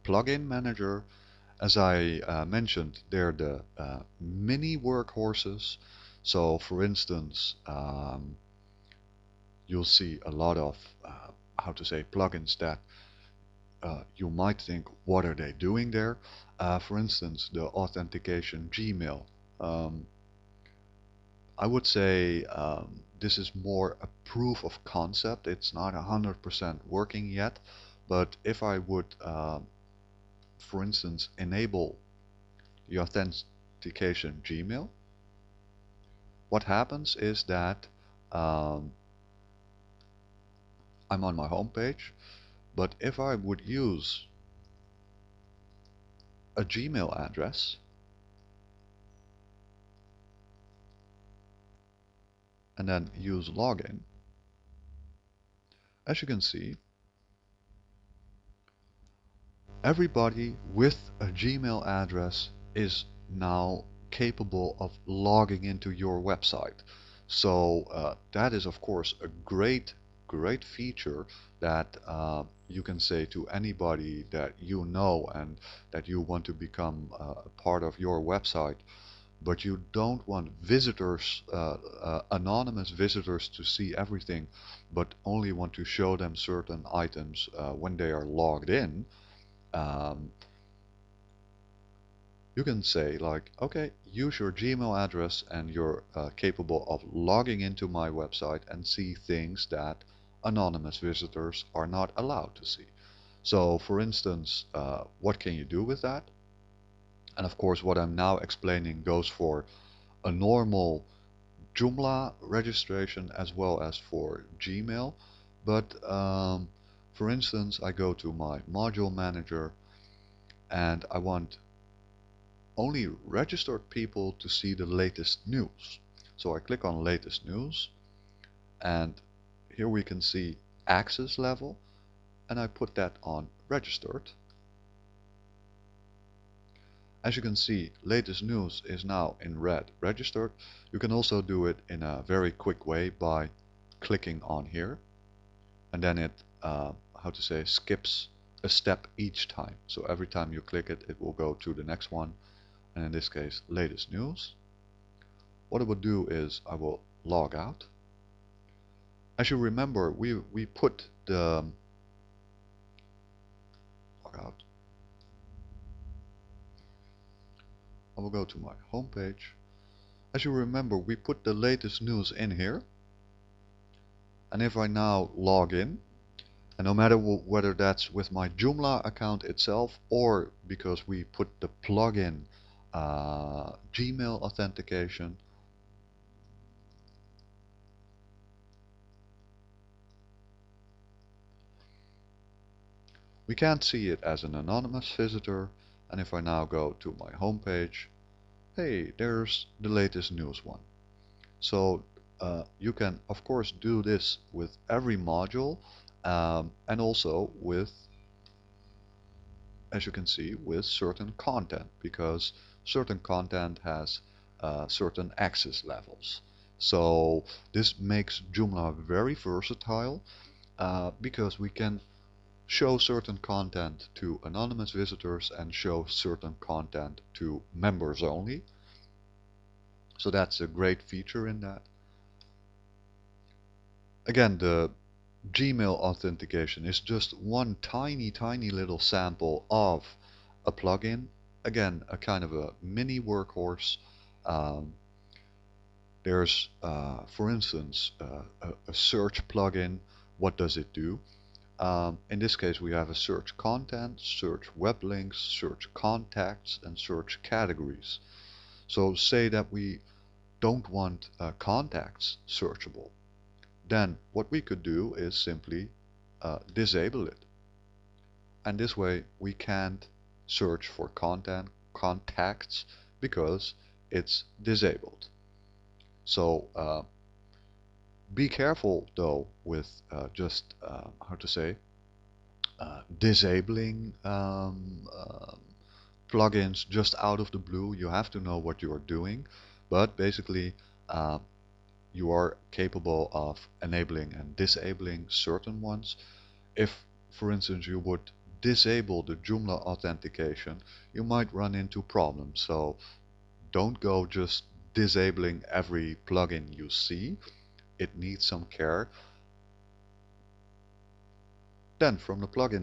plugin manager. As I mentioned, they're the mini workhorses. So for instance, you'll see a lot of how to say plugins that you might think, what are they doing there? For instance, the authentication Gmail. Um, I would say this is more a proof of concept. It's not 100% working yet, but if I would, for instance, enable the authentication Gmail, what happens is that um, I'm on my home page, but if I would use a Gmail address and then use login, as you can see, everybody with a Gmail address is now capable of logging into your website. So that is of course a great feature that you can say to anybody that you know and that you want to become a part of your website, but you don't want visitors, anonymous visitors, to see everything, but only want to show them certain items when they are logged in. um, you can say like, okay, use your Gmail address and you're capable of logging into my website and see things that anonymous visitors are not allowed to see. So for instance, what can you do with that? And of course, what I'm now explaining goes for a normal Joomla registration as well as for Gmail. But for instance, I go to my module manager and I want only registered people to see the latest news. So I click on latest news and here we can see access level and I put that on registered. As you can see, latest news is now in red, registered. You can also do it in a very quick way by clicking on here and then it, how to say, skips a step each time. So every time you click it, it will go to the next one, and in this case, latest news. What I will do is I will log out. As you remember, we put the log out. I will go to my home page. As you remember, we put the latest news in here. And if I now log in, and no matter whether that's with my Joomla account itself or because we put the plugin Gmail authentication, we can't see it as an anonymous visitor. And if I now go to my home page, hey, there's the latest news one. So you can of course do this with every module and also with, as you can see, with certain content, because certain content has certain access levels. So this makes Joomla very versatile because we can show certain content to anonymous visitors and show certain content to members only. So that's a great feature in that. Again, the Gmail authentication is just one tiny little sample of a plugin. Again, a kind of a mini workhorse. Um, there's, for instance, a search plugin. What does it do? In this case, we have a search content, search web links, search contacts, and search categories. So say that we don't want contacts searchable. Then what we could do is simply disable it. And this way we can't search for contacts because it's disabled. So be careful though with just how to say disabling plugins just out of the blue. You have to know what you are doing, but basically you are capable of enabling and disabling certain ones. If, for instance, you would disable the Joomla authentication, you might run into problems. So don't go just disabling every plugin you see. It needs some care. Then from the plugin